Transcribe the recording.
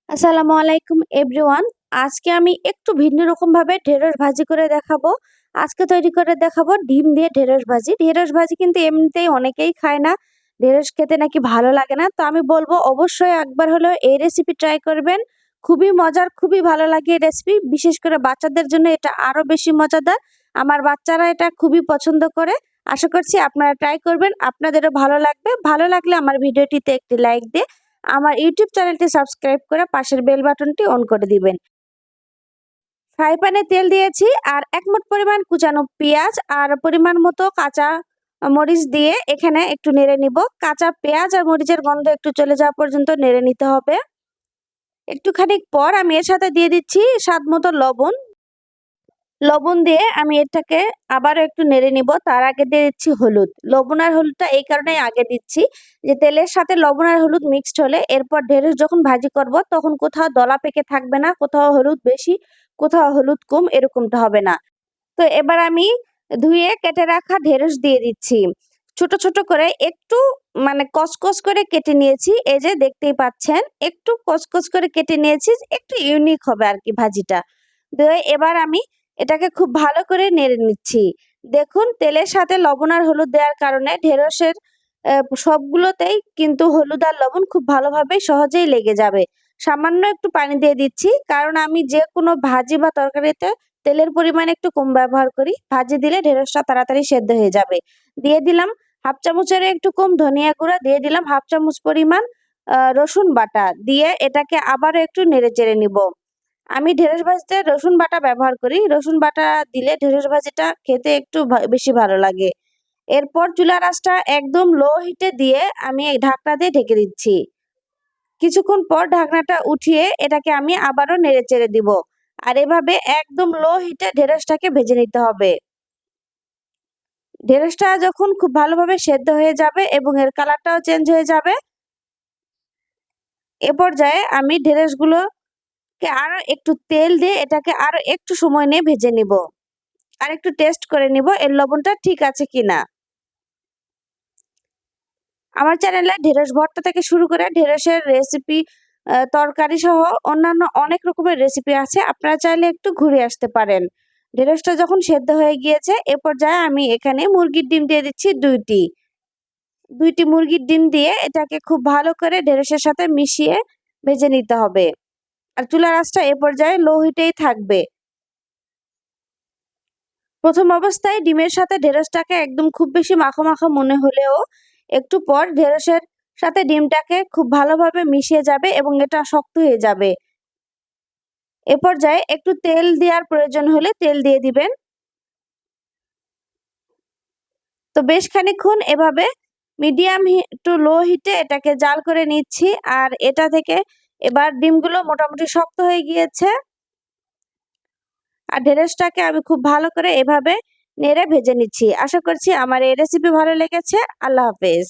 আসসালামু আলাইকুম এভরিওয়ান। আজকে আমি একটু ভিন্ন রকম ভাবে ঢেঁড়স ভাজি করে দেখাবো। আজকে তৈরি করে দেখাবো ডিম দিয়ে ঢেঁড়স ভাজি। ঢেঁড়স ভাজি কিন্তু এমনিতেই অনেকেই খায় না, ঢেঁড়স খেতে নাকি ভালো লাগে না। তো আমি বলবো অবশ্যই একবার হলেও এই রেসিপি ট্রাই করবেন। খুবই মজার, খুবই ভালো লাগে এই রেসিপি। বিশেষ করে বাচ্চাদের জন্য এটা আরো বেশি মজাদার। আমার বাচ্চারা এটা খুবই পছন্দ করে। আশা করছি আপনারা ট্রাই করবেন, আপনাদেরও ভালো লাগবে। ভালো লাগলে আমার ভিডিওটিতে একটি লাইক দিয়ে আমার ইউটিউব চ্যানেলটি সাবস্ক্রাইব করে পাশের বেল বাটনটি অন করে দিবেন। ফ্রাই প্যানে তেল দিয়েছি আর ১ মুঠ পরিমাণ কুচানো পেঁয়াজ আর পরিমাণ মতো কাঁচা মরিচ দিয়ে এখানে একটু নেড়ে নিব। কাঁচা পেঁয়াজ আর মরিচের গন্ধ একটু চলে যাওয়া পর্যন্ত নেড়ে নিতে হবে। একটুখানি পর আমি এর সাথে দিয়ে দিচ্ছি স্বাদ মতো লবণ। লবণ দিয়ে আমি এটাকে আবারও একটু নেড়ে নিব। তার আগে দিয়ে দিচ্ছি হলুদ। লবণ আর হলুদটা এই কারণেই আগে দিচ্ছি যে তেলের সাথে লবণ আর হলুদ মিক্সড হলে এরপর ঢেঁড়স যখন ভাজি করব তখন কোথাও দলা পেকে থাকবে না, কোথাও হলুদ বেশি, কোথাও হলুদ কম, এরকমটা হবে না। তো এবার আমি ধুয়ে কেটে রাখা ঢেঁড়স দিয়ে দিচ্ছি। ছোট ছোট করে একটু কসকস করে কেটে নিয়েছি। এই যে দেখতেই পাচ্ছেন, একটু কসকস করে কেটে নিয়েছি, একটু ইউনিক হবে আর কি ভাজিটা। দিয়ে এবার আমি এটাকে খুব ভালো করে নেড়ে নিচ্ছি। দেখুন তেলের সাথে লবণ আর হলুদ দেওয়ার কারণে ঢেঁড়সের সবগুলোতেই কিন্তু হলুদ আর লবণ খুব ভালোভাবে সহজেই লেগে যাবে। সামান্য একটু পানি দিয়ে দিচ্ছি, কারণ আমি যে কোনো ভাজি বা তরকারিতে তেলের পরিমাণ একটু কম ব্যবহার করি। ভাজি দিলে ঢেঁড়সটা তাড়াতাড়ি সেদ্ধ হয়ে যাবে। দিয়ে দিলাম হাফ চামচের একটু কম ধনিয়া গুঁড়া, দিয়ে দিলাম হাফ চামচ পরিমাণ রসুন বাটা, দিয়ে এটাকে আবারও একটু নেড়ে চেড়ে নিব। আমি ঢেঁড়স ভাজিতে রসুন বাটা ব্যবহার করি। রসুন বাটা দিলে ঢেঁড়স ভাজিটা খেতে একটু বেশি ভালো লাগে। এরপর চুলার আঁচটা একদম লো হিটে দিয়ে আমি এই ঢাকনা দিয়ে ঢেকে দিচ্ছি। কিছুক্ষণ পর ঢাকনাটা উঠিয়ে এটাকে আমি আবারও নেড়ে চেড়ে দিব। আর এভাবে একদম লো হিটে ঢেঁড়সটাকে ভেজে নিতে হবে। ঢেঁড়সটা যখন খুব ভালোভাবে সেদ্ধ হয়ে যাবে এবং এর কালারটাও চেঞ্জ হয়ে যাবে, এ পর্যায়ে আমি ঢেঁড়সগুলোকে আরো একটু তেল দিয়ে এটাকে আরো একটু সময় নিয়ে ভেজে নিব। আর একটু টেস্ট করে নিব এর লবণটা ঠিক আছে কিনা। আমার চ্যানেলে ঢেঁড়স ভর্তা থেকে শুরু করে ঢেঁড়সের রেসিপি, তরকারি সহ অন্যান্য অনেক রকমের রেসিপি আছে। আপনারা চাইলে একটু ঘুরে আসতে পারেন। ঢেঁড়সটা যখন সেদ্ধ হয়ে গিয়েছে এ পর্যায়ে আমি এখানে মুরগির ডিম দিয়ে দিচ্ছি ২টি মুরগির ডিম দিয়ে এটাকে খুব ভালো করে ঢেঁড়সের সাথে মিশিয়ে ভেজে নিতে হবে। আর চুলার আঁচটা এ পর্যায়ে লো হিটেই থাকবে। প্রথম অবস্থায় ডিমের সাথে ঢেঁড়সটাকে একদম খুব বেশি মাখো মাখো মনে হলেও একটু পর ঢেঁড়সের সাথে ডিমটাকে খুব ভালোভাবে মিশিয়ে যাবে এবং এটা শক্ত হয়ে যাবে। এ পর্যায়ে একটু তেল দেওয়ার প্রয়োজন হলে তেল দিয়ে দিবেন। তো বেশ খানিকক্ষণ এভাবে মিডিয়াম টু লো হিটে এটাকে জাল করে নিচ্ছি। আর এটা থেকে এবার ডিমগুলো মোটামুটি শক্ত হয়ে গিয়েছে। আর ঢেঁড়সটাকে আমি খুব ভালো করে এভাবে নেড়ে ভেজে নিচ্ছি। আশা করছি আমার এই রেসিপি ভালো লেগেছে। আল্লাহ হাফেজ।